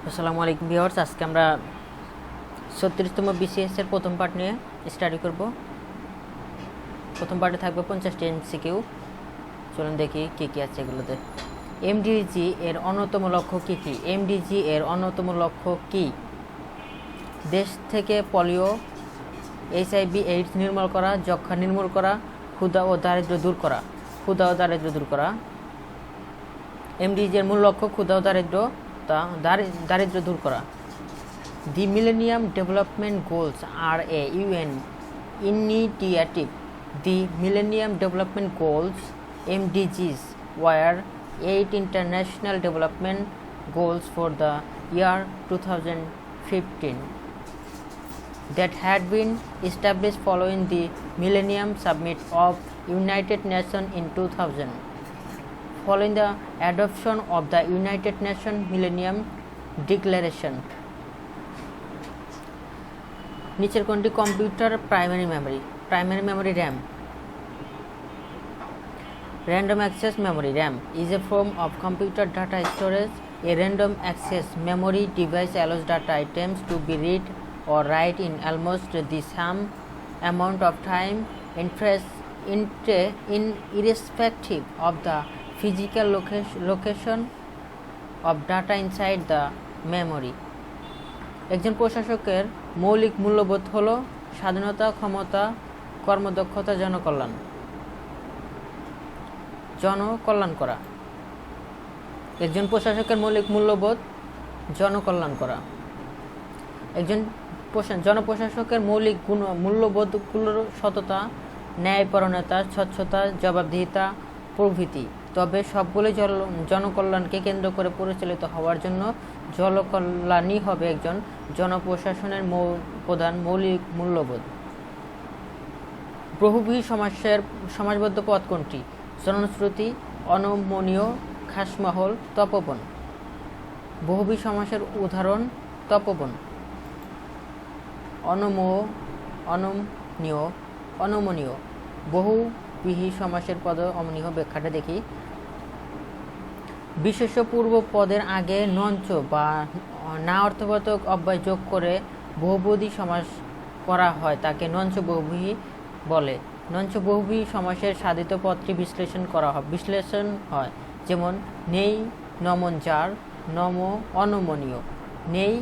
আসসালামু আলাইকুম ভিউয়ার্স, আজকে আমরা 36তম বিসিএস এর প্রথম পার্ট নিয়ে স্টাডি করব। প্রথম পার্টে থাকবে 50টি এমসিকিউ। চলুন দেখি কী কী আছে এগুলোতে। এমডিজি এর অন্যতম লক্ষ্য কী কী? এমডিজি এর অন্যতম লক্ষ্য কী? দেশ থেকে পোলিও, এইচআইভি এইডস নির্মূল করা, যক্ষ্মা নির্মূল করা, ক্ষুধা ও দারিদ্র্য দূর করা। এমডিজি এর মূল লক্ষ্য ক্ষুধা ও দারিদ্র্য দূর করা। The Millennium Development Goals are a UN initiative. The Millennium Development Goals (MDGs) were 8 international development goals for the year 2015 that had been established following the Millennium Summit of United Nations in 2000. Following the adoption of the United Nations Millennium Declaration. নিচের কোনটি computer primary memory RAM? Random access memory RAM is a form of computer data storage. A random access memory device allows data items to be read or write in almost the same amount of time irrespective of the physical location of data inside the memory. একজন প্রশাসকের মৌলিক মূল্যবোধ হল স্বাধীনতা, ক্ষমতা, কর্মদক্ষতা, জনকল্যাণ করা। একজন প্রশাসকের মৌলিক মূল্যবোধ জনকল্যাণ করা। একজন জনপ্রশাসকের মৌলিক মূল্যবোধগুলোর সততা, ন্যায়পরায়ণতা, স্বচ্ছতা, জবাবদিহিতা প্রভৃতি। তবে সবগুলোই জনকল্যাণকে কেন্দ্র করে পরিচালিত হওয়ার জন্য জনকল্যাণই হবে একজন জনপ্রশাসনের প্রধান মৌলিক মূল্যবোধ। বহুব্রীহি সমাজবদ্ধ পদ কোনটি? জনশ্রুতি, অনমনীয়, খাসমহল, তপোবন। বহুব্রীহি সমাসের উদাহরণ তপোবন। অনমনীয়। বহুব্রীহি সমাসের পদ অমনীয়। ব্যাখ্যাটা দেখি। বিশেষ্য পূর্ব পদের আগে নঞ্চ বা না অর্থবোধক অব্যয় যোগ করে বহুব্রীহি সমাস করা হয় তাকে নঞ্চ বহুব্রীহি বলে। নঞ্চ বহুব্রীহি সমাসের সাধিত পদটি বিশ্লেষণ হয়, যেমন নেই নমন যার, অনমনীয়। নেই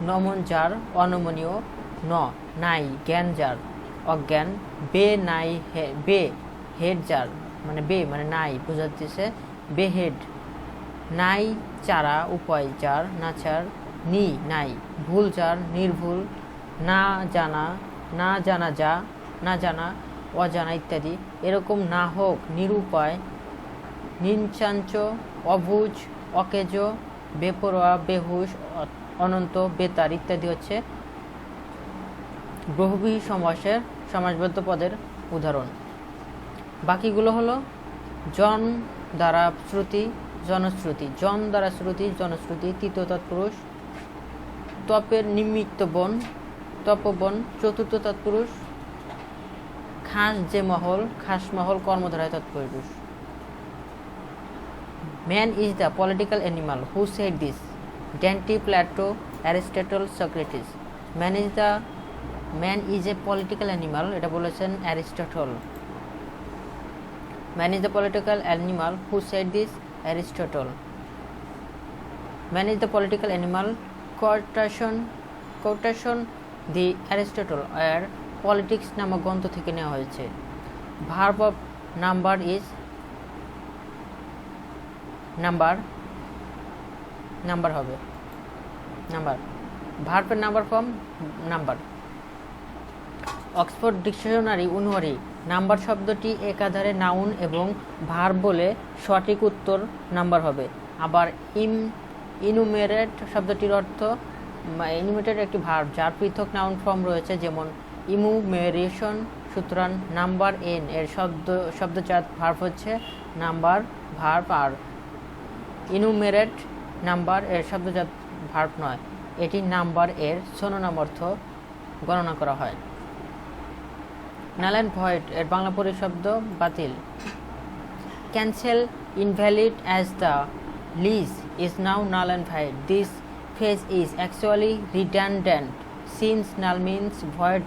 নমন যার, অনমনীয়। নাই জ্ঞান যার, অজ্ঞান। হেড যার, মানে নাই বোঝাচ্ছে, বেহেড। নাই চারা, উপায় যার, নাচার। নাই ভুল যার, নির্ভুল। না জানা, অজানা ইত্যাদি। এরকম না হোক, নিরুপায়, নিঞ্চাঞ্চ, অবুঝ, অকেজ, বেপরোয়া, বেহুশ, অনন্ত, বেতার ইত্যাদি হচ্ছে বহুব্রীহি সমাসের সমাসবদ্ধ পদের উদাহরণ। বাকিগুলো হলো জন দ্বারা শ্রুতি, জনশ্রুতি। জন দ্বারা শ্রুতি, জনশ্রুতি। তৃতীয় তৎপুরুষ। তপের নিমিত্ত বন, তপবন। চতুর্থ তৎপুরুষ। খাসমহল, কর্মধারায় তৎপুরুষ। Man is the political animal who said this? Dante, Plato, Aristotle, Socrates. Man is a political animal, এটা বলেছেন Aristotle. Man is the political animal who said this? Aristotle. Man is the political animal, quotation the Aristotle এর politics নামক গ্রন্থ থেকে নেওয়া হয়েছে। Verb of number is number হবে। ভার্বের number form number. Oxford dictionary অনুযায়ী নাম্বার শব্দটি একাধারে নাউন এবং ভার্ব বলে সঠিক উত্তর নাম্বার হবে। আবার ইনুমেরেট শব্দটির অর্থ ইনুমেরেট একটি ভার্ব যার পৃথক নাউন ফর্ম রয়েছে, যেমন ইমুমেরেশন। সুতরাং নাম্বার এন এর শব্দজাত ভার্ব হচ্ছে নাম্বার ভার্ব, আর ইনুমেরেট নাম্বার এর শব্দজাত ভার্ব নয়। এটি নাম্বার এর সিনোনিম অর্থ গণনা করা হয়। নাল অ্যান্ড ভয়েড এর বাংলা পরিশব্দ বাতিল। Cancel, invalid as the lease is now null and void. This phrase is actually redundant since null means void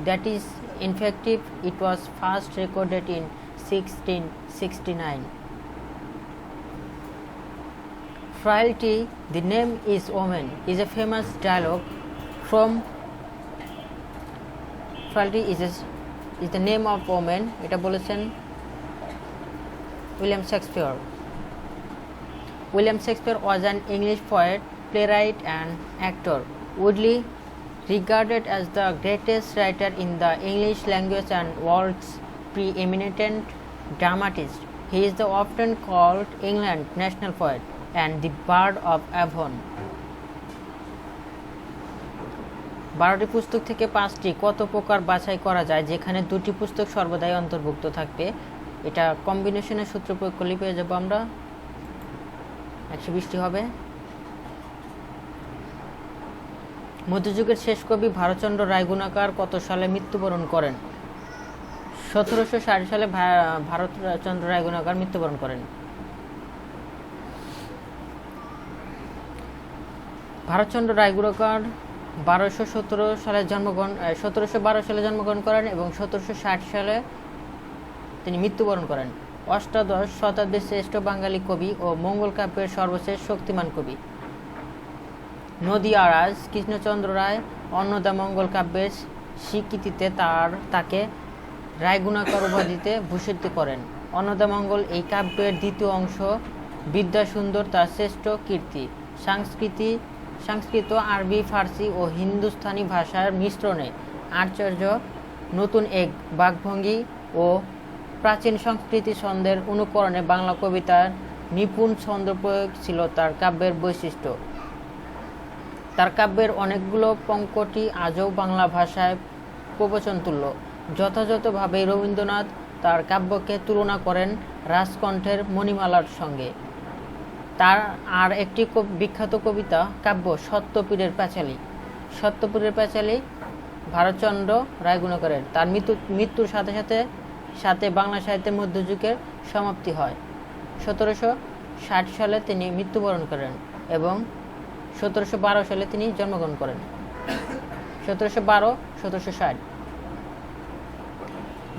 that is ineffective. It was first recorded in 1669. Frailty, the name is woman, is a famous dialogue from Frailty is the name of woman. এটা বলেছেন William Shakespeare. William Shakespeare was an English poet, playwright and actor, widely regarded as the greatest writer in the English language and world's preeminent dramatist. He is often called England's national poet and the Bard of Avon. 12টি পুস্তক থেকে 5টি কত প্রকার বাছাই করা যায় যেখানে 2টি পুস্তক সর্বদাই অন্তর্ভুক্ত থাকবে? এটা কম্বিনেশনের সূত্র প্রয়োগ করলে পেয়ে যাব আমরা 120টি হবে। মধ্যযুগের শেষ কবি ভারতচন্দ্র রায়গুণাকার কত সালে মৃত্যুবরণ করেন? 1760 সালে ভারতচন্দ্র রায়গুণাকার মৃত্যুবরণ করেন। ভারতচন্দ্র রায়গুণাকার 1712 সালে জন্মগ্রহণ করেন এবং 1760 সালে তিনি মৃত্যুবরণ করেন। অষ্টাদশ শতাব্দীর শ্রেষ্ঠ বাঙালি কবি ও মঙ্গল কাব্যের সর্বশেষ শক্তিমান কবি। নদিয়ারাজ কৃষ্ণচন্দ্র রায় অন্নদামঙ্গল কাব্যের স্বীকৃতিতে তাকে রায়গুণাকার উপাধিতে ভূষিত করেন। অন্নদামঙ্গল এই কাব্যের দ্বিতীয় অংশ। বিদ্যাসুন্দর তার শ্রেষ্ঠ কীর্তি। সংস্কৃত, আরবি, ফার্সি ও হিন্দুস্তানি ভাষার মিশ্রণে আচার্য নতুন এক বাকভঙ্গি ও প্রাচীন সংস্কৃতি ছন্দের অনুকরণে বাংলা কবিতার নিপুণ ছন্দ প্রয়োগ ছিল তার কাব্যের বৈশিষ্ট্য। তার কাব্যের অনেকগুলো পঙ্কটি আজও বাংলা ভাষায় প্রবচনতুল্য। যথাযথভাবে রবীন্দ্রনাথ তার কাব্যকে তুলনা করেন রাজকণ্ঠের মণিমালার সঙ্গে। তার আর একটি বিখ্যাত কবিতা কাব্য সত্যপীরের পাঁচালী ভারতচন্দ্র রায়গুণাকারের। তার মৃত্যুর সাথে বাংলা সাহিত্যের মধ্যযুগের সমাপ্তি হয়। 1760 সালে তিনি মৃত্যুবরণ করেন এবং 1712 সালে তিনি জন্মগ্রহণ করেন। 1760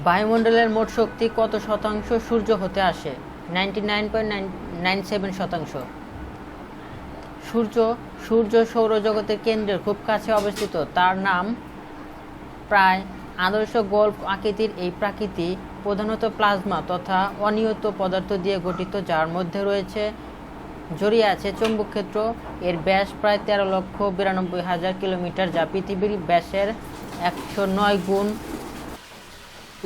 বায়ুমণ্ডলের মোট শক্তি কত শতাংশ সূর্য হতে আসে? 99.97%। সূর্য সৌরজগতের কেন্দ্রের খুব কাছে অবস্থিত। তার নাম প্রায় আদর্শ গোলফ আকৃতির। এই প্রাকৃতি প্রধানত প্লাজমা তথা অনিয়ত পদার্থ দিয়ে গঠিত, যার মধ্যে জড়িয়ে আছে চৌম্বক ক্ষেত্র। এর ব্যাস প্রায় 13,92,000 কিলোমিটার, যা পৃথিবীর ব্যাসের 109 গুণ।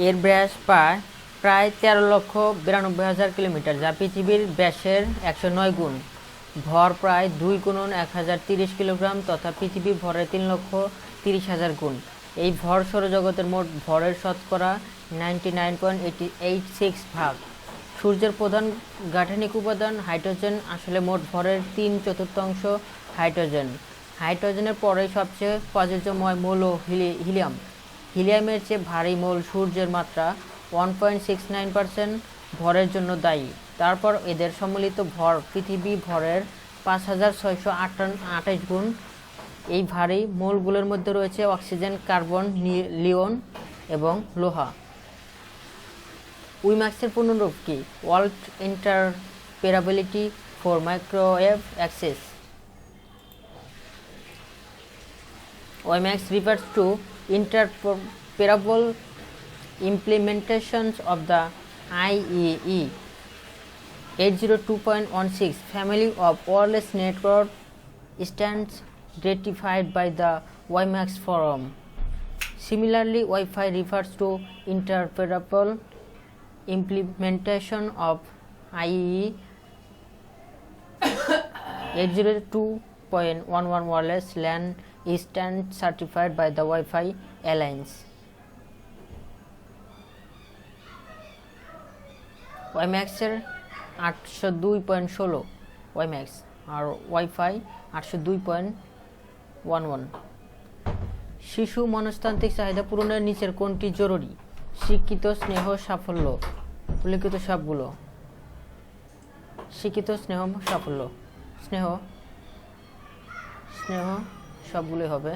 এর ব্যাস প্রায় 13,92,000 কিলোমিটার, যা পৃথিবীর ব্যাসের 109 গুণ। ভর প্রায় 2 × 1030 কিলোগ্রাম তথা পৃথিবীর ভরের 3,30,000 গুণ। এই ভর সৌরজগতের মোট ভরের শতকরা 99.86 ভাগ। সূর্যের প্রধান গাঠনিক উপাদান হাইড্রোজেন। আসলে মোট ভরের 3/4 হাইড্রোজেন। হাইড্রোজেনের পরে সবচেয়ে প্রযোজ্যময় মৌল হিলিয়াম। হিলিয়ামের চেয়ে ভারী মৌল সূর্যের মাত্রা 1.69% ভরের জন্য দায়ী। তারপর এদের সম্মিলিত ভর পৃথিবী ভরের 5,628 গুণ। এই ভারী মৌলগুলোর মধ্যে রয়েছে অক্সিজেন, কার্বন, লিওন এবং লোহা। উইম্যাক্সের পূর্ণরূপ কি? World interoperability for microwave access. WiMAX refers to interoperable implementations of the IEEE 802.16 family of wireless network standards ratified by the WiMAX Forum. Similarly, Wi-Fi refers to interoperable implementation of IEEE 802.11 wireless LAN standard certified by the Wi-Fi Alliance. WiMAX এর 802.16 WiMAX আর Wi-Fi 802.11। শিশু মনস্তান্ত্রিক চাহিদা পূরণের নিচের কোনটি জরুরি? শিক্ষিত, স্নেহ, সাফল্য। উল্লেখিত সবগুলো। শিক্ষিত, স্নেহ, সাফল্য। স্নেহ। স্নেহ সবগুলোই হবে।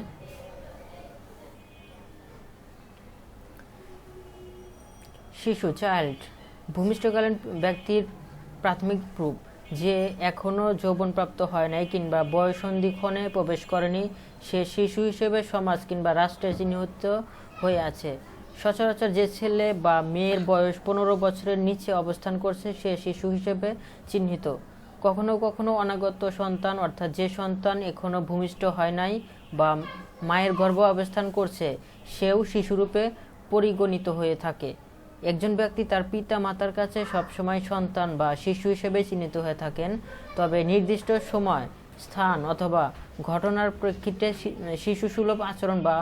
শিশু চাইল্ড ভূমিষ্ঠকালীন ব্যক্তির প্রাথমিক প্রুফ যে এখনও যৌবনপ্রাপ্ত হয় নাই কিংবা বয়ঃসন্ধিক্ষণে প্রবেশ করেনি, সে শিশু হিসেবে সমাজ কিংবা রাষ্ট্রে চিহ্নিত হয়ে আছে। সচরাচর যে ছেলে বা মেয়ের বয়স 15 বছরের নিচে অবস্থান করছে সে শিশু হিসেবে চিহ্নিত। কখনো কখনো অনাগত সন্তান অর্থাৎ যে সন্তান এখনও ভূমিষ্ঠ হয় নাই বা মায়ের গর্ভে অবস্থান করছে সেও শিশুরূপে পরিগণিত হয়ে থাকে। একজন ব্যক্তি তার পিতা মাতার কাছে সবসময় সন্তান বা শিশু হিসেবে চিহ্নিত হয়ে থাকেন, তবে নির্দিষ্ট সময়, স্থান অথবা ঘটনার প্রেক্ষিতে শিশুসুলভ আচরণ বা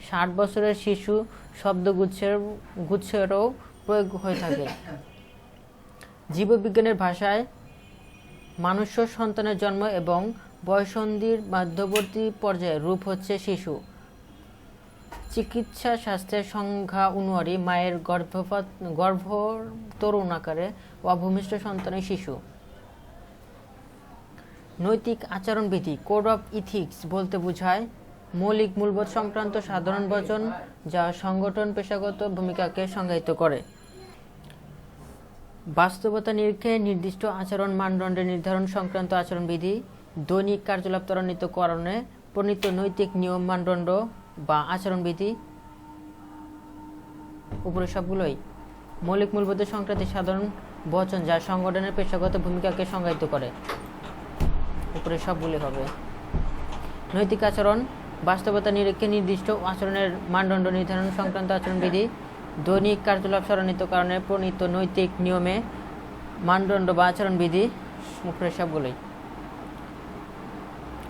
60 বছরের শিশু শব্দগুচ্ছেরও প্রয়োগ হয়ে থাকে। জীববিজ্ঞানের ভাষায় মানুষ্য সন্তানের জন্ম এবং বয়ঃসন্ধির মধ্যবর্তী পর্যায়ের রূপ হচ্ছে শিশু। চিকিৎসা শাস্ত্রের সংজ্ঞা অনুযায়ী মায়ের গর্ভ তরুণ আকারে অভূমিষ্ঠ সন্তানের শিশু। নৈতিক আচরণবিধি কোড অফ ইথিক্স বলতে বোঝায় মৌলিক মূল্যবোধ সংক্রান্ত সাধারণ বচন যা সংগঠন পেশাগত ভূমিকাকে সংজ্ঞায়িত করে। বাস্তবতা নিরীক্ষে নির্দিষ্ট আচরণ মানদণ্ডের নির্ধারণ সংক্রান্ত আচরণবিধি দৈনিক কার্যকলাপ ত্বরান্বিতকরণে প্রণীত নৈতিক নিয়ম মানদণ্ড বা আচরণবিধি। উপরে সবগুলোই মৌলিক মূল্যবোধ সংক্রান্ত সাধারণ বচন যা সংগঠনের পেশাগত ভূমিকাকে সংজ্ঞায়িত করে। উপরে সবগুলি হবে। নৈতিক আচরণ বাস্তবতা নিরীক্ষে নির্দিষ্ট আচরণের মানদণ্ড নির্ধারণ সংক্রান্ত আচরণবিধি দৈনিক কার্যকলাপ ত্বরান্বিতকরণে প্রণীত নৈতিক নিয়মে মানদণ্ড বা আচরণবিধি। উপরে সবগুলোই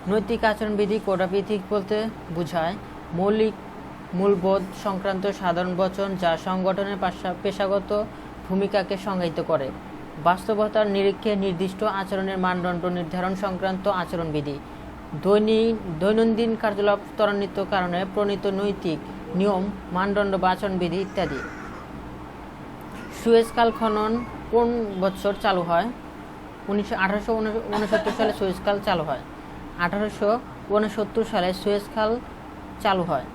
নৈতিক আচরণবিধি কোড অফ ইথিক্স বলতে বোঝায় মৌলিক মূল্যবোধ সংক্রান্ত সাধারণ বচন যা সংগঠনের পেশাগত ভূমিকাকে সংজ্ঞায়িত করে। বাস্তবতার নিরীক্ষে নির্দিষ্ট আচরণের মানদণ্ড নির্ধারণ সংক্রান্ত আচরণবিধি দৈনন্দিন কার্যকলাপ ত্বরান্বিতকরণে প্রণীত নৈতিক নিয়ম মানদণ্ড বা আচরণবিধি ইত্যাদি। সুয়েজ খাল খনন কোন বছর চালু হয়? 1869 সালে সুয়েজ খাল চালু হয়। 1869 সালে সুয়েজ খাল চালু হয়।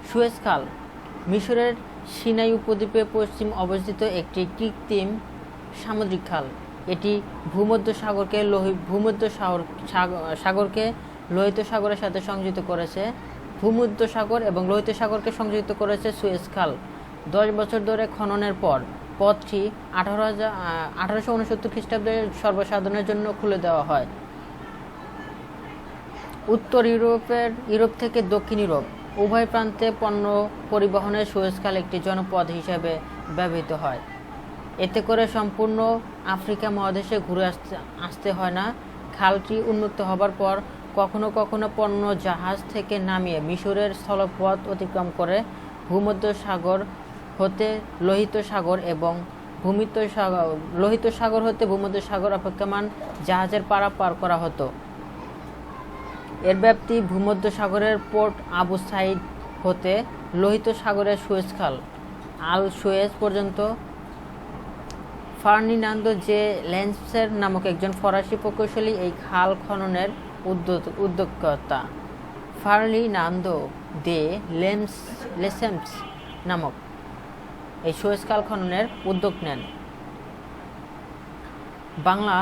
সুয়েজ খাল মিশরের সিনাই উপদ্বীপে পশ্চিম অবস্থিত একটি কৃত্রিম সামুদ্রিক খাল। এটি ভূমধ্যসাগরকে লোহিত সাগরের সাথে সংযুক্ত করেছে। ভূমধ্যসাগর এবং লোহিত সাগরকে সংযুক্ত করেছে সুয়েজ খাল। 10 বছর ধরে খননের পর পথটি 1869 খ্রিস্টাব্দে সর্বসাধারণের জন্য খুলে দেওয়া হয়। উত্তর ইউরোপ থেকে দক্ষিণ ইউরোপ উভয় প্রান্তে পণ্য পরিবহনে সুয়েজ খাল একটি জনপথ হিসেবে ব্যবহৃত হয়। এতে করে সম্পূর্ণ আফ্রিকা মহাদেশে ঘুরে আসতে হয় না। খালটি উন্মুক্ত হবার পর কখনো কখনো পণ্য জাহাজ থেকে নামিয়ে মিশরের স্থলপথ অতিক্রম করে ভূমধ্যসাগর হতে লোহিত সাগর এবং লোহিত সাগর হতে ভূমধ্যসাগর অপেক্ষমান জাহাজের পারাপার করা হতো। এর ব্যাপ্তি ভূমধ্যসাগরের পোর্ট আবু সাইদ হতে লোহিত সাগরের সুয়েজ খাল আল সুয়েজ পর্যন্ত। ফার্ডিনান্দো জে লেসেম্পস নামক একজন ফরাসি প্রকৌশলী এই খাল খননের উদ্যোক্তা। ফার্ডিনান্দো দে লেসেম্পস নামক এই সুয়েজ খাল খননের উদ্যোগ নেন। বাংলা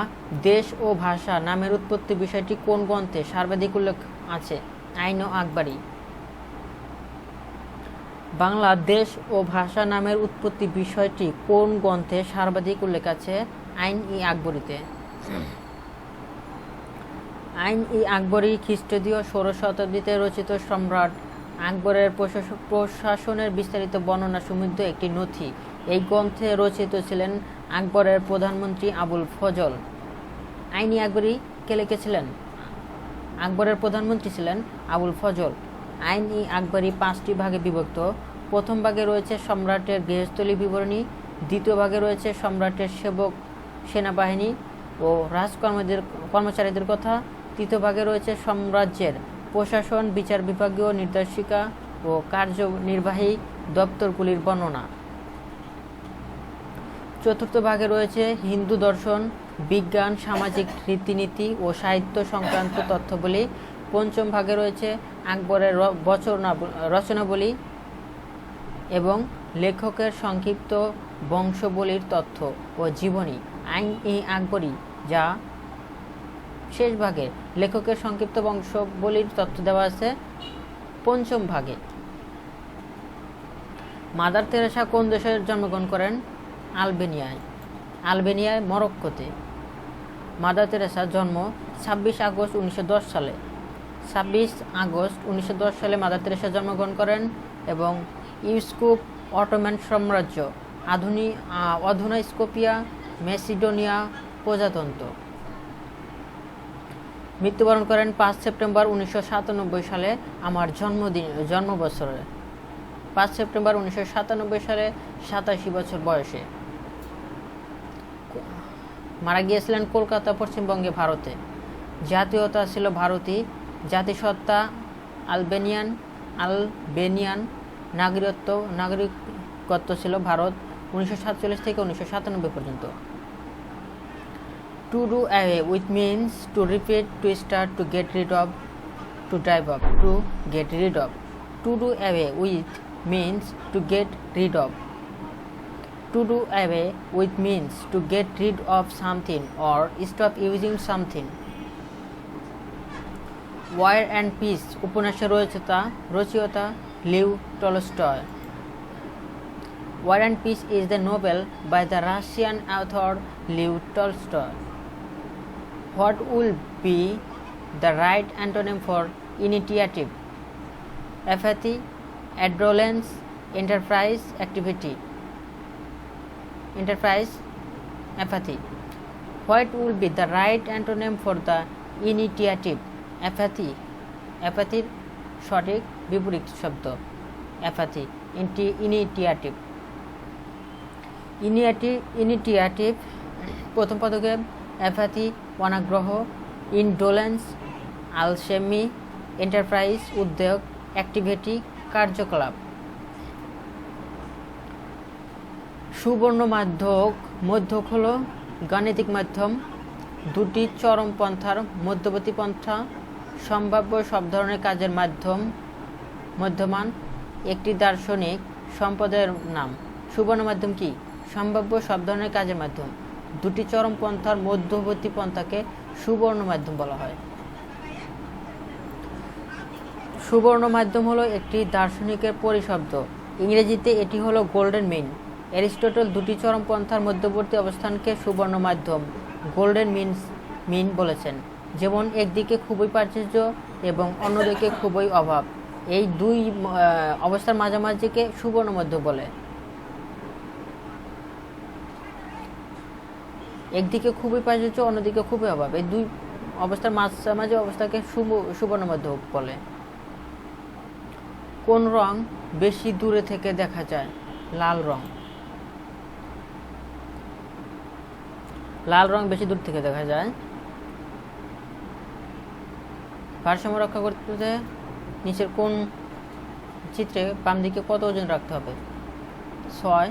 দেশ ও ভাষা নামের উৎপত্তি বিষয়টি কোন গ্রন্থে সর্বাধিক উল্লেখ আছে? আইন ও আকবরী। বাংলা দেশ ও ভাষা নামের উৎপত্তি বিষয়টি কোন গ্রন্থে সর্বাধিক উল্লেখ আছে? আইন ই আকবরীতে। আইন ই আকবরী খ্রিস্টীয় 16 শতাব্দীতে রচিত সম্রাট আকবরের প্রশাসনের বিস্তারিত বর্ণনা সমৃদ্ধ একটি নথি। এই গ্রন্থে রচিত ছিলেন আকবরের প্রধানমন্ত্রী আবুল ফজল। আইন ই আকবরী কে লিখেছিলেন? আকবরের প্রধানমন্ত্রী ছিলেন আবুল ফজল। আইন ই আকবরী 5টি ভাগে বিভক্ত। প্রথম ভাগে রয়েছে সম্রাটের গৃহস্থলী বিবরণী, দ্বিতীয় ভাগে রয়েছে সম্রাটের সেবক সেনাবাহিনী ও কর্মচারীদের কথা, তৃতীয় ভাগে রয়েছে সাম্রাজ্যের প্রশাসন, বিচার বিভাগীয় নির্দেশিকা ও কার্যনির্বাহী দপ্তরগুলির বর্ণনা। চতুর্থ ভাগে রয়েছে হিন্দু দর্শন, বিজ্ঞান, সামাজিক রীতিনীতি ও সাহিত্য সংক্রান্ত তথ্যাবলী। পঞ্চম ভাগে রয়েছে আকবরের রচনাবলী এবং লেখকের সংক্ষিপ্ত বংশাবলীর তথ্য ও জীবনী আকবরী, যা শেষ ভাগে লেখকের সংক্ষিপ্ত বংশাবলীর তথ্য দেওয়া আছে পঞ্চম ভাগে। মাদার তেরেসা কোন দেশে জন্মগ্রহণ করেন? আলবেনিয়ায় মরক্কোতে। মাদার তেরেসার জন্ম 26 আগস্ট 1910 সালে। 26 আগস্ট 1910 সালে মাদার তেরেসা জন্মগ্রহণ করেন এবং ইউস্কুপ অটোমান সাম্রাজ্য, অধুনা স্কোপিয়া, মেসিডোনিয়া প্রজাতন্ত্র। মৃত্যুবরণ করেন 5 সেপ্টেম্বর 1997 সালে আমার জন্মবছরে। 5 সেপ্টেম্বর 1997 সালে 87 বছর বয়সে মারা গিয়েছিলেন কলকাতা, পশ্চিমবঙ্গে, ভারতে। জাতীয়তা ছিল ভারতী, জাতিসত্তা আলবেনিয়ান, নাগরিকত্ব ছিল ভারত 1947 থেকে 1997 পর্যন্ত। To do away with means to repeat, to start, to get rid of, to drive up, to get rid of. To do away with means to get rid of. To do away with means to get rid of something or stop using something. War and Peace উপন্যাসের রচয়িতা Leo Tolstoy. War and Peace is the novel by the Russian author Leo Tolstoy. What would be the right antonym for initiative? Apathy, indolence, enterprise, activity. Apathy. What would be the right antonym for the initiative? Apathy. Apathyর সঠিক বিপরীত শব্দ apathy. Initiative. Initiative প্রথম পদক্ষেপ, apathy অনাগ্রহ, indolence আলসেমি, enterprise উদ্যোগ, activity কার্যকলাপ। সুবর্ণ মধ্যক হল গাণিতিক মাধ্যম, দুটি চরমপন্থার মধ্যবর্তী পন্থা, সম্ভাব্য সব ধরনের কাজের মধ্যমান, একটি দার্শনিক সম্প্রদায়ের নাম। সুবর্ণ মাধ্যম কি? সম্ভাব্য সব ধরনের কাজের মাধ্যম। দুটি চরমপন্থার মধ্যবর্তী পন্থাকে সুবর্ণ মাধ্যম বলা হয়। সুবর্ণ মাধ্যম হলো একটি দার্শনিকের পরিশব্দ। ইংরেজিতে এটি হলো গোল্ডেন মিন। অ্যারিস্টটল দুটি চরমপন্থার মধ্যবর্তী অবস্থানকে সুবর্ণ মাধ্যম, গোল্ডেন মিন বলেছেন। যেমন একদিকে খুবই প্রাচুর্য এবং অন্যদিকে খুবই অভাব, এই দুই অবস্থার মাঝামাঝিকে সুবর্ণ মধ্যম বলে। একদিকে খুবই প্রাচুর্য, অন্যদিকে খুবই অভাব, এই দুই অবস্থার মাঝামাঝি অবস্থাকে সুবর্ণ মধ্যম বলে। কোন রং বেশি দূরে থেকে দেখা যায়? লাল রং। লাল রং বেশি দূর থেকে দেখা যায়। ভারসাম্য রক্ষা করতে নিচের কোন চিত্রে বাম দিকে কত ওজন রাখতে হবে? 6,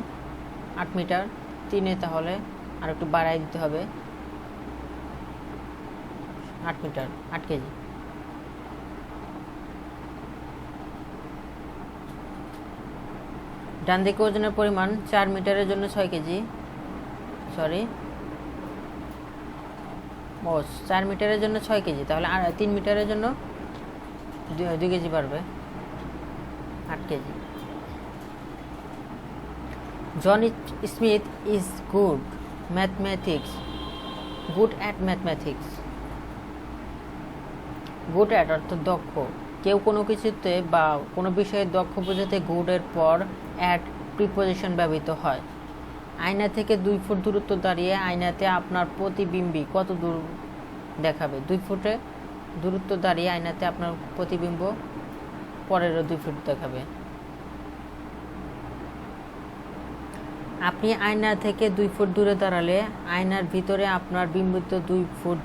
8 মিটার, 3 তাহলে আর একটু বাড়াই দিতে হবে, 8 মিটার, 8 কেজি। ডান দিকে ওজনের পরিমাণ 4 মিটারের জন্য 6 কেজি, 4 মিটারের জন্য 6 কেজি, তাহলে 3 মিটারের জন্য 2 কেজি বাড়বে, 8 কেজি। John Smith is good at mathematics. Good at অর্থ দক্ষ। কেউ কোনো কিছুতে বা কোনো বিষয়ে দক্ষ বোঝাতে গুড এর পর অ্যাট প্রিপোজিশন ব্যবহৃত হয়। আয়না থেকে 2 ফুট দূরত্ব দাঁড়িয়ে আয়নাতে আপনার প্রতিবিম্বী কত দূর দেখাবে? 2 ফুটে দূরত্ব দাঁড়িয়ে আয়নাতে আপনার প্রতিবিম্ব পরেরও 2 ফুট দেখাবে। আপনি আয়না থেকে 2 ফুট দূরে দাঁড়ালে আয়নার ভিতরে আপনার বিম্বিত 2 ফুট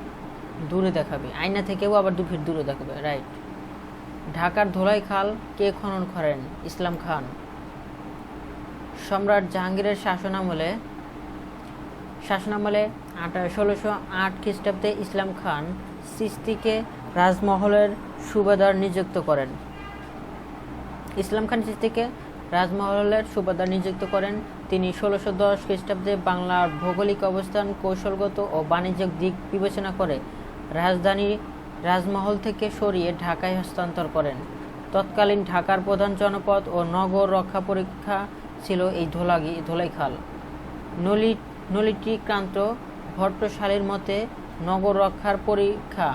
দূরে দেখাবে, আয়না থেকেও আবার 2 ফুট দূরে দেখাবে। রাইট। ঢাকার ধোলাই খাল কে খনন করেন? ইসলাম খান। সম্রাট জাহাঙ্গীরের শাসনামলে শাসনামলে 1608 খ্রিস্টাব্দে ইসলাম খান চিশতিকে রাজমহলের সুবাদার নিযুক্ত করেন। তিনি 1610 খ্রিস্টাব্দে বাংলার ভৌগোলিক অবস্থান, কৌশলগত ও বাণিজ্যিক দিক বিবেচনা করে রাজধানী রাজমহল থেকে সরিয়ে ঢাকায় হস্তান্তর করেন। তৎকালীন ঢাকার প্রধান জনপদ ও নগর রক্ষা পরীক্ষা ছিল এই ধোলাইখাল। নলিনীকান্ত ভট্টশালীর মতে নগর রক্ষার পরীক্ষা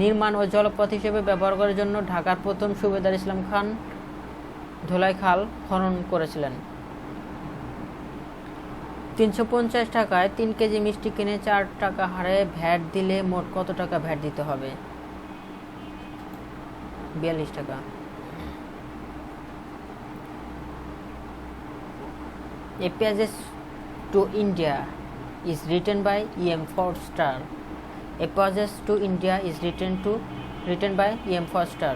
নির্মাণ ও জলপথ হিসেবে ব্যবহার করার জন্য ঢাকার প্রথম সুবেদার ইসলাম খান ধোলাইখাল খনন করেছিলেন। 350 টাকায় 3 কেজি মিষ্টি কিনে 4 টাকা হারে ভ্যাট দিলে মোট কত টাকা ভ্যাট দিতে হবে? 42 টাকা। A Passage to India is written by E.M. Forster. A Passage to India is written by E.M. Forster.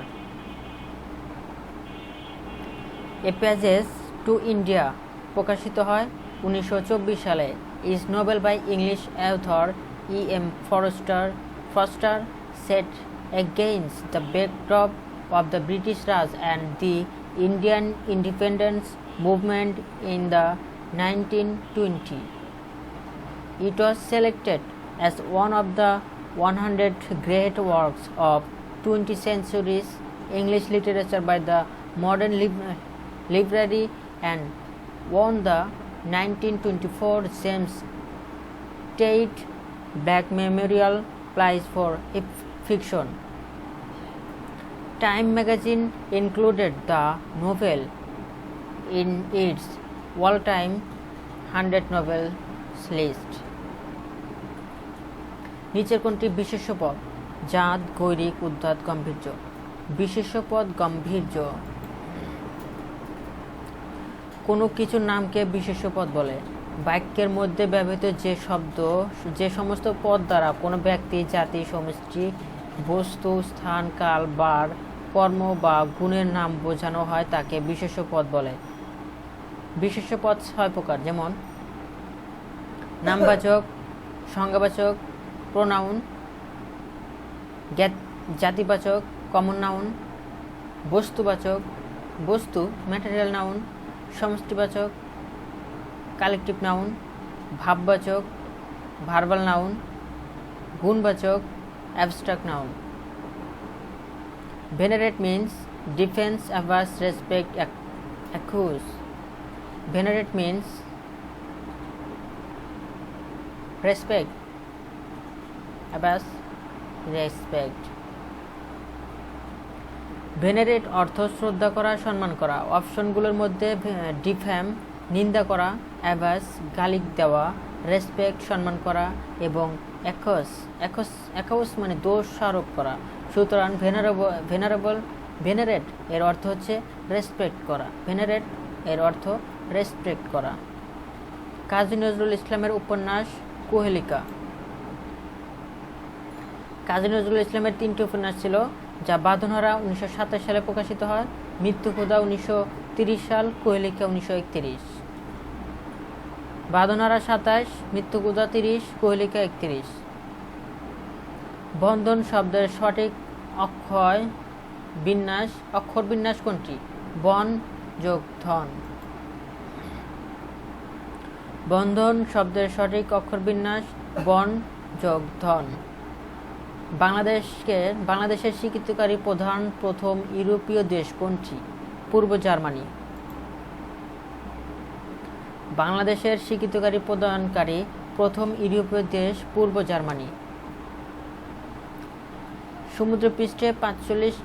A Passage to India প্রকাশিত হয় 1924 সালে। is novel by English author E.M. Forster. Forster set against the backdrop of the British Raj and the Indian independence movement in the 1920s. It was selected as one of the 100 great works of 20th century English literature by the Modern Library and won the 1924 James Tate Black Memorial Prize for Fiction. Time magazine included the novel in its all-time 100 novels list. নিচের কোনটি বিশেষ্য পদ? জাত, গৈরিক, উদ্ধাত, গাম্ভীর্য। বিশেষ্য পদ গাম্ভীর্য। কোনো কিছুর নামকে বিশেষ্য পদ বলে। বাক্যের মধ্যে ব্যবহৃত যে সমস্ত পদ দ্বারা কোনো ব্যক্তি, জাতি, সমষ্টি, বস্তু, স্থান, কাল, বার, কর্ম বা গুণের নাম বোঝানো হয় তাকে বিশেষ্য পদ বলে। বিশেষ্য পদ 6 প্রকার, যেমন নামবাচক, সংজ্ঞাবাচক, প্রোনাউন, জাতিবাচক, কমন নাউন, বস্তুবাচক, বস্তু, ম্যাটেরিয়াল নাউন, সমষ্টিবাচক, কালেকটিভ নাউন, ভাববাচক, ভার্বাল নাউন, গুণবাচক, abstract noun. Venerate means defense, avers, respect, accuse. Venerate means respect, avers, respect. ভেনারেট অর্থ শ্রদ্ধা করা, সম্মান করা। অপশনগুলোর মধ্যে ডিফ্যাম নিন্দা করা, অ্যাভাস গালি দেওয়া, রেসপেক্ট সম্মান করা এবং অ্যাকাউস মানে দোষ আরোপ করা। সুতরাং ভেনারেট এর অর্থ হচ্ছে রেসপেক্ট করা। ভেনারেট এর অর্থ রেসপেক্ট করা। কাজী নজরুল ইসলামের উপন্যাস কোহেলিকা। কাজী নজরুল ইসলামের 3টি উপন্যাস ছিল, যা বাঁধনহারা 1927 সালে প্রকাশিত হয়, মৃত্যুখোদা 1930 সাল, কোহেলিকা 1931। বাঁধনহারা 27, মৃত্যুখোদা 30, কোহেলিকা 31। বন্ধন শব্দের সঠিক অক্ষর বিন্যাস কোনটি? বন যোগ ধন। বন্ধন শব্দের সঠিক অক্ষর বিন্যাস বন যোগ ধন। বাংলাদেশের স্বীকৃতিকারী প্রথম ইউরোপীয় দেশ কোনটি? পূর্ব জার্মানি। বাংলাদেশের স্বীকৃতিকারী প্রদানকারী প্রথম ইউরোপীয় দেশ পূর্ব জার্মানি। সমুদ্রপৃষ্ঠে 45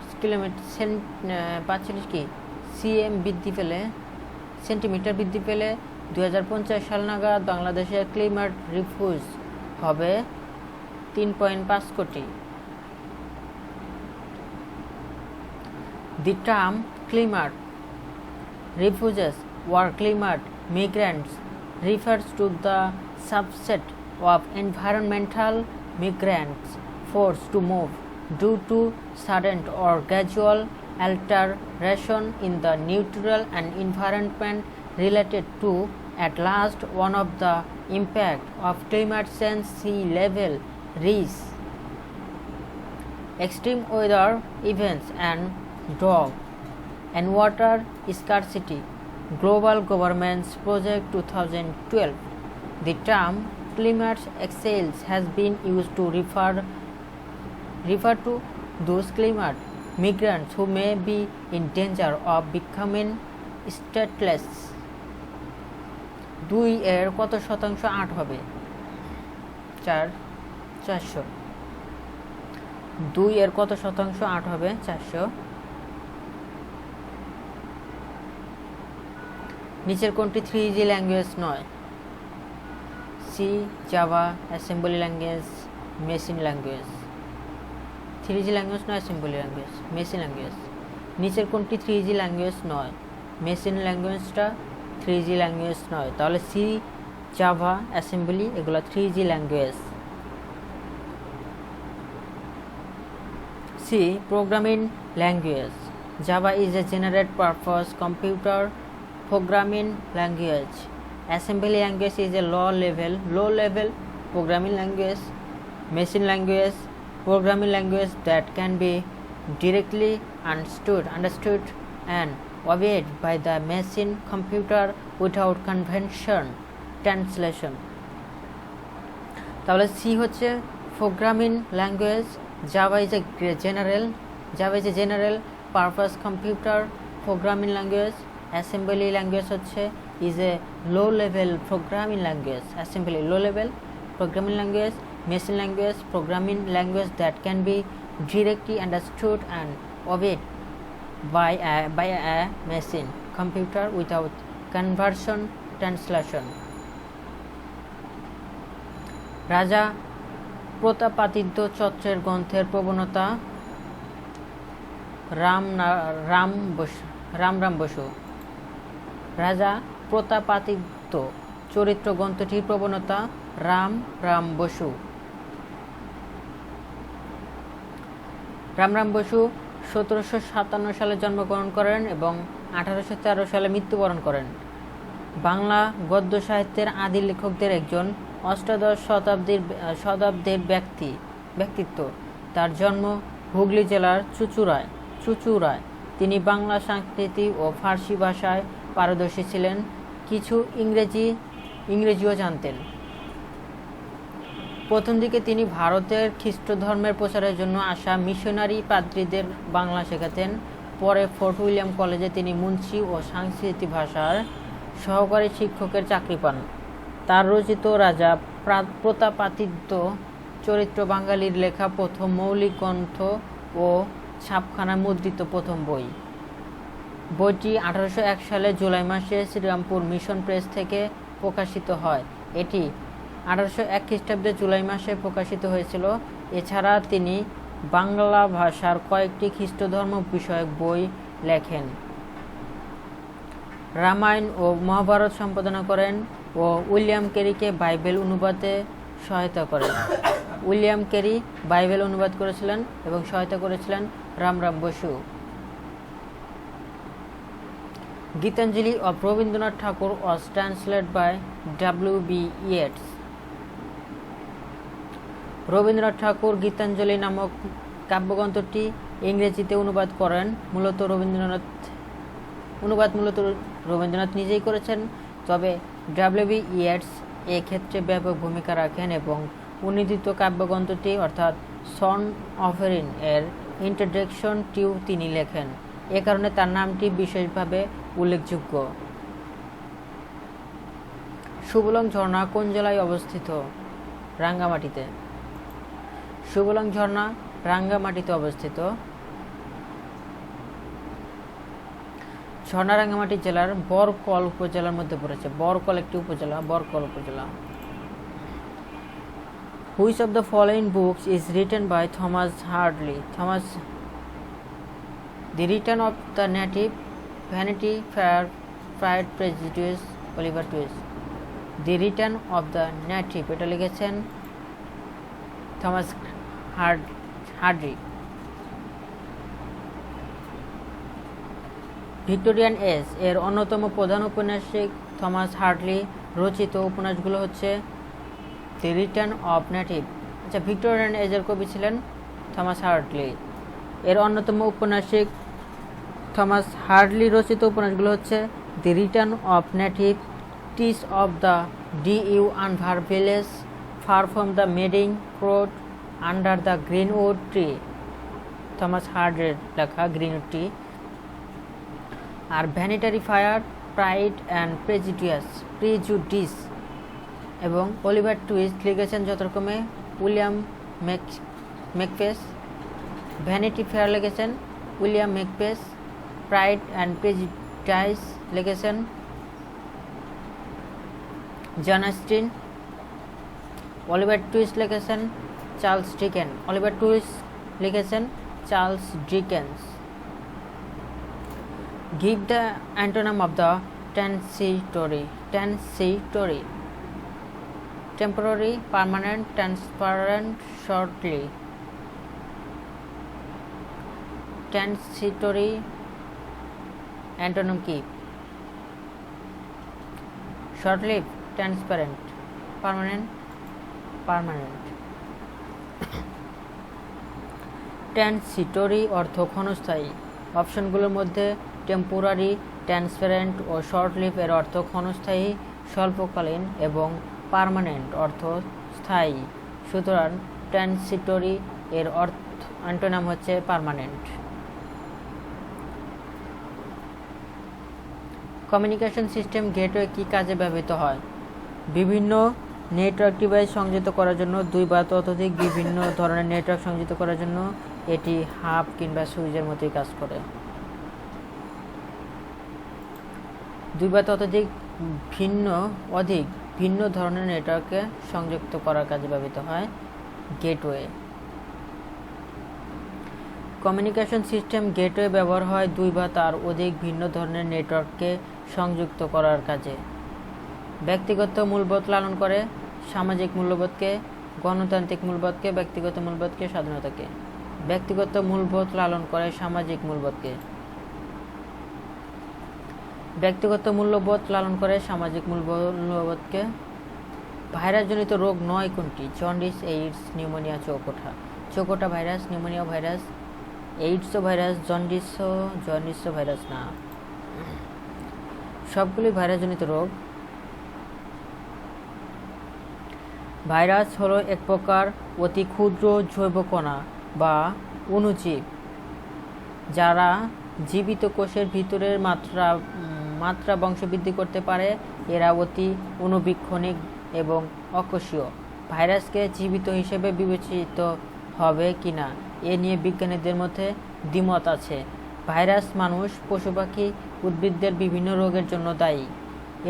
সেন্টিমিটার বৃদ্ধি পেলে 2050 সাল নাগাদ বাংলাদেশের ক্লাইমেট রিফিউজ হবে 3.5 কোটি। The term climate refugees or climate migrants refers to the subset of environmental migrants forced to move due to sudden or gradual alteration in the natural and environment related to At last, one of the impact of climate change sea level rise, extreme weather events and drought and water scarcity. Global Governance Project 2012. The term climate excels has been used to refer to those climate migrants who may be in danger of becoming stateless. 2 এর কত শতাংশ 8 হবে? 400। 2 এর কত শতাংশ 8 হবে? 400। নিচের কোনটি 3G ল্যাঙ্গুয়েজ নয়? C, Java, assembly language, machine language. 3G language নয়, অ্যাসেম্বলি ল্যাঙ্গুয়েজ, মেশিন ল্যাঙ্গুয়েজ। নিচের কোনটি 3G ল্যাঙ্গুয়েজ নয়? মেশিন ল্যাঙ্গুয়েজটা 3G ল্যাঙ্গুয়েজ নয়, তাহলে সি, জাভা, অ্যাসেম্বলি এগুলো 3G language. C, programming language. Java is a general purpose computer programming language. Assembly language is a low level programming language. Machine language, programming language that can be directly understood and obeyed by the machine computer without convention translation. তাহলে C হচ্ছে programming language, Java is a general purpose computer programming language, assembly language হচ্ছে is a low level programming language, assembly low level programming language, machine language, programming language that can be directly understood and obeyed by a machine computer without conversion translation. রাজা প্রতাপাদিত্য চত্রের গ্রন্থের প্রবণতা রাম বসু। রাজা প্রতাপাদিত্য চরিত্র গ্রন্থটির প্রবণতা রাম বসু। রাম বসু 1757 সালে জন্মগ্রহণ করেন এবং 1813 সালে মৃত্যুবরণ করেন। বাংলা গদ্য সাহিত্যের আদি লেখকদের একজন, অষ্টাদশ শতাব্দীর ব্যক্তিত্ব। তার জন্ম হুগলি জেলার চুঁচুড়ায়। তিনি বাংলা, সংস্কৃত ও ফার্সি ভাষায় পারদর্শী ছিলেন, কিছু ইংরেজিও জানতেন। প্রথম দিকে তিনি ভারতের খ্রিস্ট ধর্মের প্রচারের জন্য আসা মিশনারি পাদ্রীদের বাংলা শেখাতেন। পরে ফোর্ট উইলিয়াম কলেজে তিনি মুন্সি ও সংস্কৃত ভাষার সহকারী শিক্ষকের চাকরি পান। তার রচিত রাজা প্রতাপাদিত্য চরিত্র বাঙালির লেখা প্রথম মৌলিক গ্রন্থ ও ছাপখানা মুদ্রিত প্রথম বই। বইটি 1801 সালে জুলাই মাসে শ্রীরামপুর মিশন প্রেস থেকে প্রকাশিত হয়। এটি 1801 খ্রিস্টাব্দে জুলাই মাসে প্রকাশিত হয়েছিল। এছাড়া তিনি বাংলা ভাষার কয়েকটি খ্রিস্টধর্ম বিষয়ক বই লেখেন। রামায়ণ ও মহাভারত সম্পাদনা করেন ও উইলিয়াম ক্যারিকে বাইবেল অনুবাদে সহায়তা করেন। উইলিয়াম ক্যারি বাইবেল অনুবাদ করেছিলেন এবং সহায়তা করেছিলেন Ram Basu. Gitanjali of Rabindranath Tagore was translated by W.B. Yeats. Rabindranath ঠাকুর গীতাঞ্জলি নামক কাব্যগ্রন্থটি ইংরেজিতে অনুবাদ করেন। মূলত রবীন্দ্রনাথ নিজেই করেছেন, তবে W.B. Yeats এ ক্ষেত্রে ব্যাপক ভূমিকা রাখেন এবং অনুদিত কাব্যগ্রন্থটি অর্থাৎ সন অফারিং এর ইন্ট্রোডাকশনটিও তিনি লেখেন। এ কারণে তার নামটি বিশেষভাবে উল্লেখযোগ্য। সুবলং ঝর্ণা কোন জেলায় অবস্থিত? রাঙ্গামাটিতে। সুবলং ঝর্ণা রাঙ্গামাটিতে অবস্থিত। ঝর্ণা রাঙ্গামাটি জেলার বরকল উপজেলার মধ্যে পড়েছে। বরকল একটি উপজেলা, বরকল উপজেলা। Which of the following books is written by Thomas Hardy? The Return of the Native, Vanity Fair, Pride, Prejudice, Oliver Twist. The Return of the Native এটা লিখেছেন থমাস হার্ডি। ভিক্টোরিয়ান এজ এর অন্যতম প্রধান ঔপন্যাসিক থমাস হার্টলি রচিত উপন্যাসগুলো হচ্ছে the return of native. আচ্ছা, ভিক্টোরিয়ান এজের কবি ছিলেন থমাস হার্টলি। এর অন্যতম উপন্যাসিক থমাস হার্টলি রচিত উপন্যাসগুলো হচ্ছে the return of native, Tess of the D'Urbervilles, far from the madding crowd, under the greenwood tree, Thomas হার্টের লেখা গ্রিনউড ট্রি। আর vanity fair, pride and prejudice এবং Oliver Twist লিখেছেন যথাক্রমে William Makepeace. Vanity fair লিখেছেন William Makepeace, pride and prejudice লিখেছেন John Austen. Oliver Twist লিখেছেন Charles Dickens. Give the antonym of the transitory. Temporary, permanent, transparent, shortly. Transitory antonym কি? Short-lived, transparent, permanent. ট্রানসিটরি অর্থ ক্ষণস্থায়ী। অপশনগুলোর মধ্যে temporary, transparent ও short leave এর অর্থ ক্ষণস্থায়ী, স্বল্পকালীন এবং পার্মানেন্ট অর্থ স্থায়ী। সুতরাং ট্রানসিটরি এর অ্যান্টোনিম হচ্ছে পার্মানেন্ট। কমিউনিকেশন সিস্টেম গেটওয়ে কি কাজে ব্যবহৃত হয়? বিভিন্ন নেটওয়ার্ক ডিভাইস সংযুক্ত করার জন্য, দুই বা ততোধিক বিভিন্ন ধরনের নেটওয়ার্ক সংযুক্ত করার জন্য এটি হাব কিংবা সুইচের মতোই কাজ করে। দুই বা ততোধিক ভিন্ন ধরনের নেটওয়ার্ককে সংযুক্ত করার কাজে ব্যবহৃত হয় গেটওয়ে। কমিউনিকেশন সিস্টেম গেটওয়ে ব্যবহার হয় দুই বা তার অধিক ভিন্ন ধরনের নেটওয়ার্ককে সংযুক্ত করার কাজে। ব্যক্তিগত মূল্যবোধ লালন করে, সামাজিক মূল্যবোধকে, গণতান্ত্রিক মূল্যবোধকে, ব্যক্তিগত মূল্যবোধকে, স্বাধীনতাকে। ব্যক্তিগত মূল্যবোধ লালন করে সামাজিক মূল্যবোধকে। ব্যক্তিগত মূল্যবোধ লালন করে সামাজিক মূল্যবোধকে। ভাইরাসজনিত রোগ নয় কোনটি? জন্ডিস, এইডস, নিউমোনিয়া, চৌকোটা ভাইরাস, নিউমোনিয়া ভাইরাস, এইডসও ভাইরাস, জন্ডিসও ভাইরাস না। সবগুলি ভাইরাসজনিত রোগ। ভাইরাস হলো এক প্রকার অতি ক্ষুদ্র জৈব কণা বা অণুজীব যারা জীবিত কোষের ভিতরের মাত্রা বংশবৃদ্ধি করতে পারে। এরা অতি অণুবীক্ষণিক এবং অকোষীয়। ভাইরাসকে জীবিত হিসেবে বিবেচিত হবে কিনা এ নিয়ে বিজ্ঞানীদের মধ্যে দ্বিমত আছে। ভাইরাস মানুষ, পশু পাখি, উদ্ভিদদের বিভিন্ন রোগের জন্য দায়ী।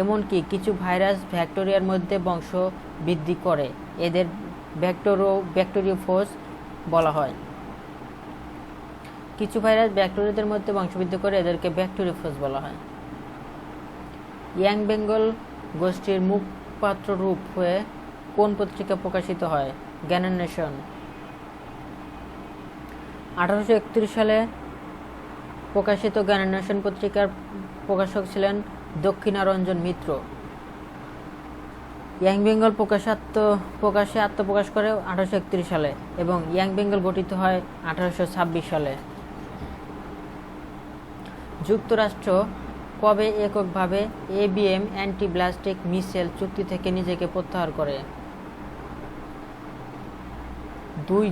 এমনকি কিছু ভাইরাস ব্যাকটেরিয়ার মধ্যে বংশ বৃদ্ধি করে, এদের ব্যাকটেরিওফোজ বলা হয়। কিছু ভাইরাস ব্যাকটেরিয়াদের মধ্যে বংশবৃদ্ধি করে, এদেরকে ব্যাকটেরিওফোজ বলা হয়। ইয়াং বেঙ্গল গোষ্ঠীর মুখপাত্র রূপ হয়ে কোন পত্রিকা প্রকাশিত হয়? জ্ঞানান্বেষণ। 1831 সালে প্রকাশিত জ্ঞানান্বেষণ পত্রিকার প্রকাশক ছিলেন দক্ষিণারঞ্জন মিত্র। ইয়াং বেঙ্গল প্রকাশে আত্মপ্রকাশ করে 1831 সালে এবং ইয়াং বেঙ্গল গঠিত হয় 1826 সালে। যুক্তরাষ্ট্র কবে এককভাবে ABM অ্যান্টি ব্যালিস্টিক মিসাইল চুক্তি থেকে নিজেকে প্রত্যাহার করে?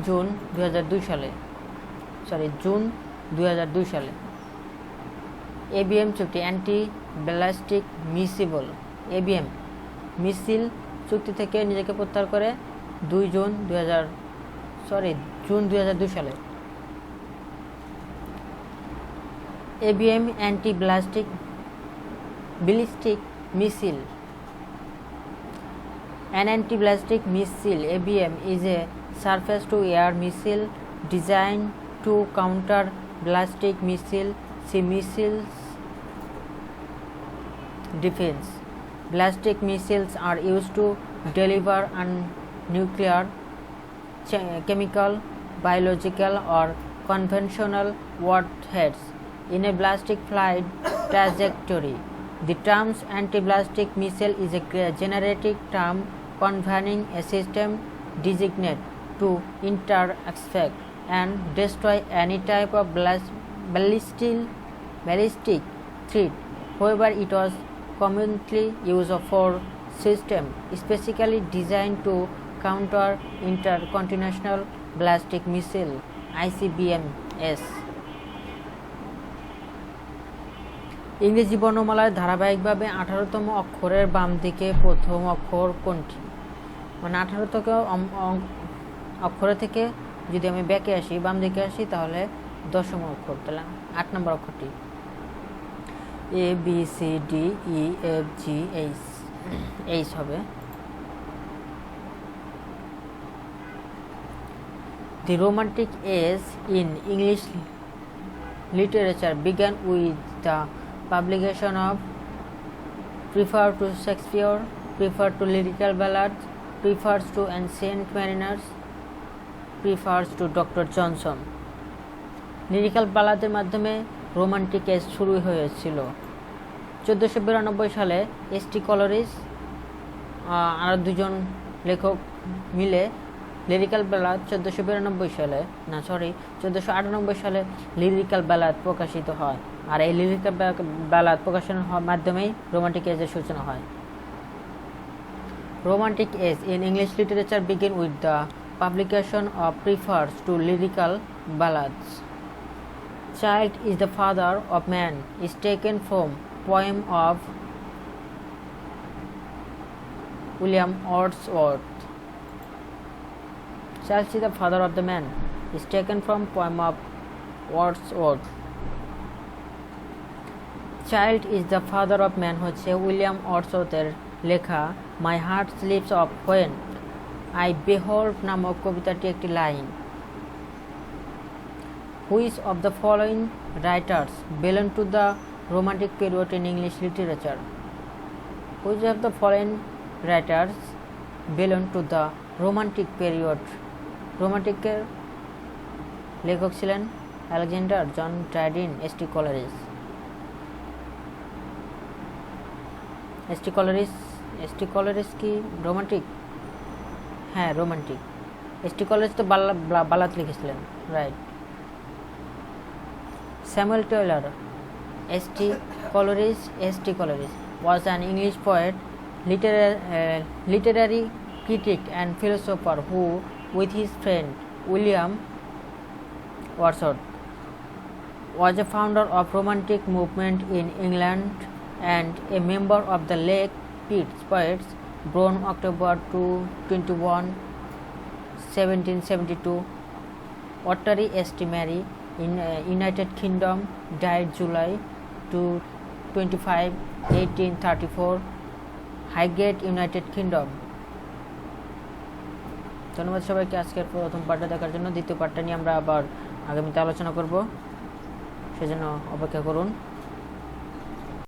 জুন 2002 সালে। ABM চুক্তি, অ্যান্টি ব্যালিস্টিক ABM মিসাইল চুক্তি থেকে নিজেকে প্রত্যাহার করে জুন 2002 সালে। ABM anti ballistic missile. An anti-ballistic missile (ABM) is a surface-to-air missile designed to counter ballistic missile. See missiles defense. Ballistic missiles are used to deliver nuclear, chemical, biological, or conventional warheads in a ballistic flight trajectory. The term anti-ballistic missile is a generic term convening a system designed to intercept and destroy any type of ballistic threat. However, it was commonly used for systems specifically designed to counter intercontinental ballistic missile (ICBMs). ইংরেজি বর্ণমালায় ধারাবাহিকভাবে 18তম অক্ষরের বাম দিকে প্রথম অক্ষর কোনটি? মানে 18তম অক্ষরে থেকে যদি আমি ব্যাকে আসি, বাম দিকে আসি, তাহলে 10ম অক্ষর, তাহলে 8 নম্বর অক্ষরটি। A B C D E F G H হবে। The Romantic age in English literature began with the publication of Preface to Shakespeare, Preface to Lyrical Ballads, Preface to Ancient Mariners, Preface to Dr. Johnson। Lyrical বালাদের মাধ্যমে romantic age শুরু হয়েছিল। 1492 সালে S T. কলেরিজ আর দুজন লেখক মিলে lyrical Balad 1498 সালে lyrical Balad প্রকাশিত হয়, আর এই লিরিক্যাল বালাদ প্রকাশনের মাধ্যমেই রোমান্টিক এজের সূচনা হয়। Romantic age in English literature begin with the publication of Preface to Lyrical Ballads. Child is the father of man is taken from poem of William Wordsworth. Child is the father of the man is taken from poem of Wordsworth. Child is the father of man হচ্ছে William ওয়ার্ডসওয়ার্থের লেখা my heart leaps up when I behold নামক কবিতাটি একটি লাইন। Which of the following writers belong to the romantic period in English literature? Which of the following writers belong to the romantic period? রোমান্টিকের লেখক ছিলেন Alexander, John Dryden, S T. Coleridge. S T. Coleridge কি romantic? হ্যাঁ, romantic. S T. Coleridge তো ballad লিখেছিলেন, right. Samuel Taylor, S T. Coleridge was an English poet, literary critic and philosopher who, with his friend William Wordsworth, was a founder of Romantic movement in England and a member of the Lake Poets, born October 21, 1772. Ottery St. Mary in United Kingdom, died July 25, 1834, Highgate, United Kingdom। ধন্যবাদ সবাইকে আজকের প্রথম পার্টটা দেখার জন্য। দ্বিতীয় পার্টটা নিয়ে আমরা আবার আগামীতে আলোচনা করব, সেজন্য অপেক্ষা করুন।